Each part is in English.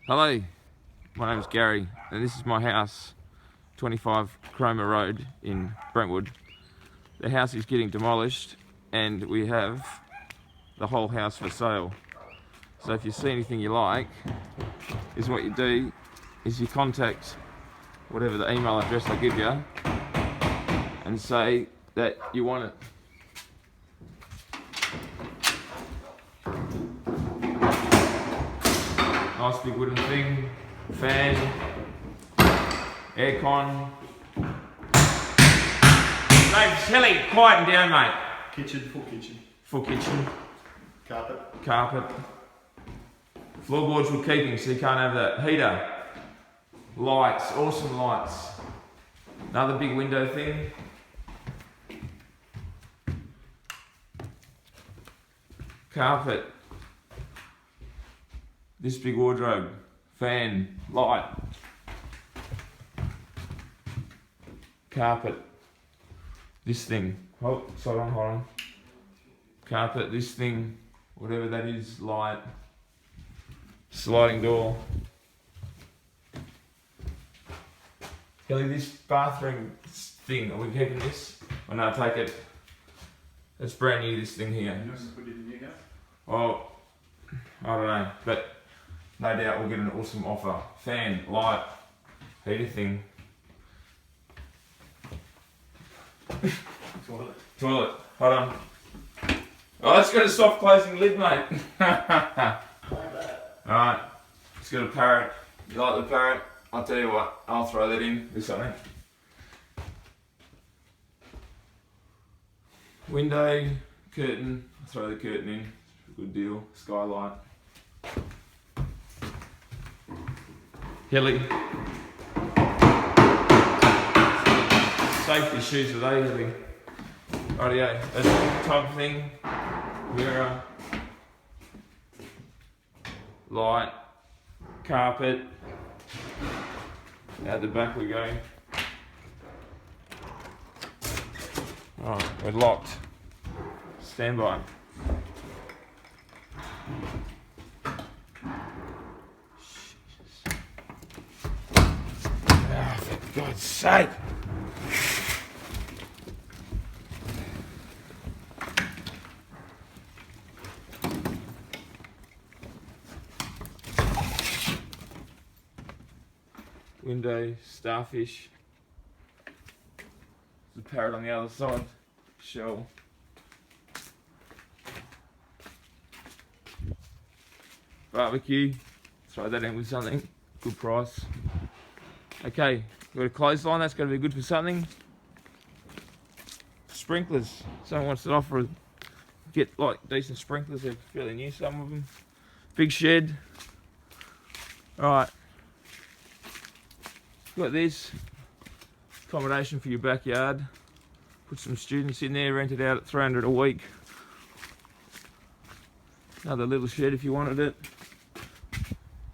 Hello, my name is Gary and this is my house, 25 Cromer Road in Brentwood. The house is getting demolished and we have the whole house for sale. So if you see anything you like, is what you do is you contact whatever the email address I give you and say that you want it. Nice big wooden thing, fan, aircon. Mate, Shelly, quieten down, mate. Kitchen, full kitchen. Full kitchen. Carpet. Carpet. Floorboards we're keeping, so you can't have that. Heater. Lights, awesome lights. Another big window thing. Carpet. This big wardrobe, fan, light, carpet, this thing, hold on, carpet, this thing, whatever that is, light, sliding door. Kelly, this bathroom thing, are we keeping this? Or no, take it. It's brand new, this thing here. You want to put it in your house? Well, I don't know, but no doubt we'll get an awesome offer. Fan, light, heater thing. Toilet, hold on. Oh, it's got a soft closing lid, mate. Alright, it's got a parrot. You like the parrot? I'll tell you what, I'll throw that in with something. Window, curtain, I'll throw the curtain in. Good deal. Skylight. Hilly. Safety shoes are they, Hilly? Rightio. That's the type of thing. Mirror. Light. Carpet. Out the back we go. Alright, we're locked. Stand by. Oh, for God's sake! Window, starfish. There's a parrot on the other side. Shell. Barbecue. Throw that in with something. Good price. Okay, we've got a clothesline, that's going to be good for something. Sprinklers, someone wants to offer, get like decent sprinklers, they're fairly new, some of them. Big shed. Alright, got this, accommodation for your backyard. Put some students in there, rent it out at $300 a week. Another little shed if you wanted it.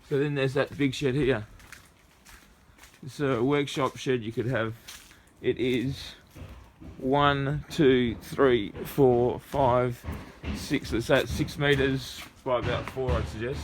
So then there's that big shed here. It's a workshop shed you could have. It is 1, 2, 3, 4, 5, 6. Let's say it's 6 meters by about 4, I'd suggest.